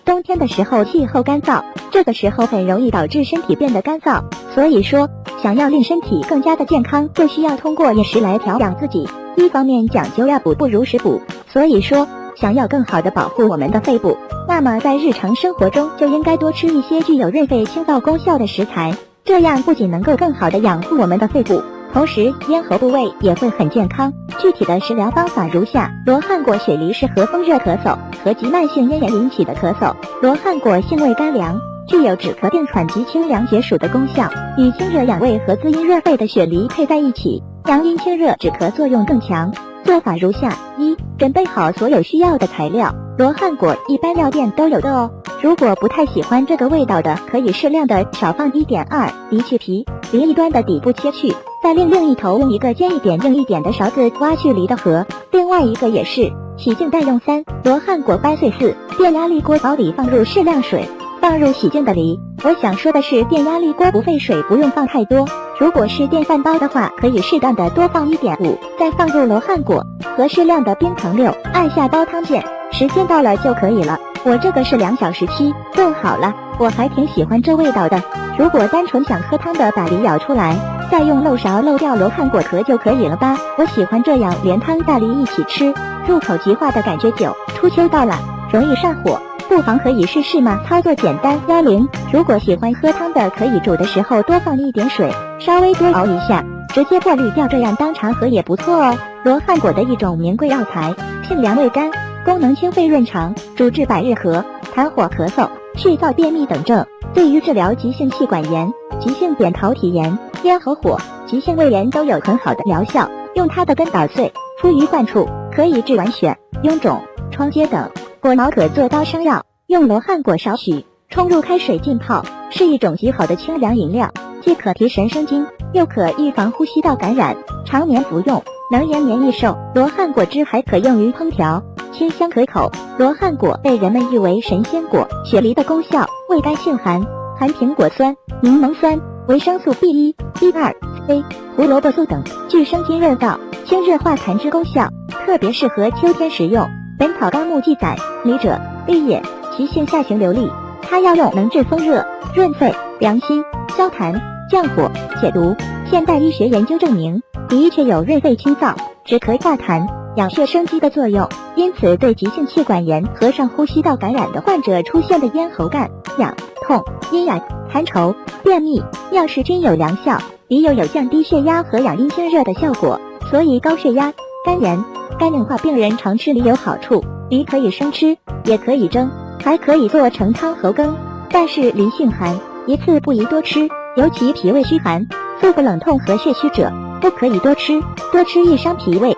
冬天的时候气候干燥，这个时候很容易导致身体变得干燥。所以说，想要令身体更加的健康，就需要通过饮食来调养自己。一方面讲究要补不如实补，所以说想要更好的保护我们的肺部，那么在日常生活中就应该多吃一些具有润肺清燥功效的食材，这样不仅能够更好的养护我们的肺部，同时咽喉部位也会很健康。具体的食疗方法如下：罗汉果雪梨适合风热咳嗽和急慢性咽炎引起的咳嗽。罗汉果性味甘凉，具有止咳定喘及清凉解暑的功效，与清热养胃和滋阴润肺的雪梨配在一起，阳阴清热止咳作用更强。做法如下：一、准备好所有需要的材料。罗汉果一般药店都有的哦，如果不太喜欢这个味道的，可以适量的少放一点。二、离去皮，离一端的底部切去，再另一头用一个尖一点硬一点的勺子挖去梨的核，另外一个也是。洗净待用。三、罗汉果掰碎。四、电压力锅煲里放入适量水，放入洗净的梨。我想说的是，电压力锅不费水，不用放太多。如果是电饭煲的话，可以适当的多放1.5，再放入罗汉果和适量的冰糖6，按下煲汤键，时间到了就可以了。我这个是2小时期炖好了，我还挺喜欢这味道的。如果单纯想喝汤的，把梨舀出来，再用漏勺漏掉罗汉果壳就可以了吧。我喜欢这样连汤带梨一起吃，入口即化的感觉久。初秋到了，容易上火，不妨可以试试嘛。操作简单。10，如果喜欢喝汤的，可以煮的时候多放一点水，稍微多熬一下，直接过滤掉，这样当茶喝也不错哦。罗汉果的一种名贵药材，性凉味甘，功能清肺润肠，主治百日咳、痰火咳嗽、去燥便秘等症，对于治疗急性气管炎、急性扁桃体炎、咽喉火、急性胃炎都有很好的疗效。用它的根捣碎，敷于患处，可以治脘癣、臃肿、疮疖等。果毛可做刀伤药，用罗汉果少许冲入开水浸泡，是一种极好的清凉饮料，既可提神生津，又可预防呼吸道感染，常年服用能延年益寿。罗汉果汁还可用于烹调，清香可口。罗汉果被人们誉为神仙果。雪梨的功效：味甘性寒，含苹果酸、柠檬酸、维生素 B1、B2、C、胡萝卜素等，具生津润燥、清热化痰之功效，特别适合秋天食用。本草纲目记载，梨者，绿叶，其性下行流利，它药用能治风热、润肺、凉心、消痰、降火、解毒。现代医学研究证明，梨确有润肺清燥、止咳化痰、养血生肌的作用，因此对急性气管炎和上呼吸道感染的患者出现的咽喉干、痒、痛、阴痒、痰稠、便秘、尿失均有良效。梨又有降低血压和养阴清热的效果，所以高血压、肝炎、肝硬化病人常吃梨有好处。梨可以生吃，也可以蒸，还可以做成汤喉羹。但是梨性寒，一次不宜多吃，尤其脾胃虚寒、腹部冷痛和血虚者，不可以多吃，多吃易伤脾胃。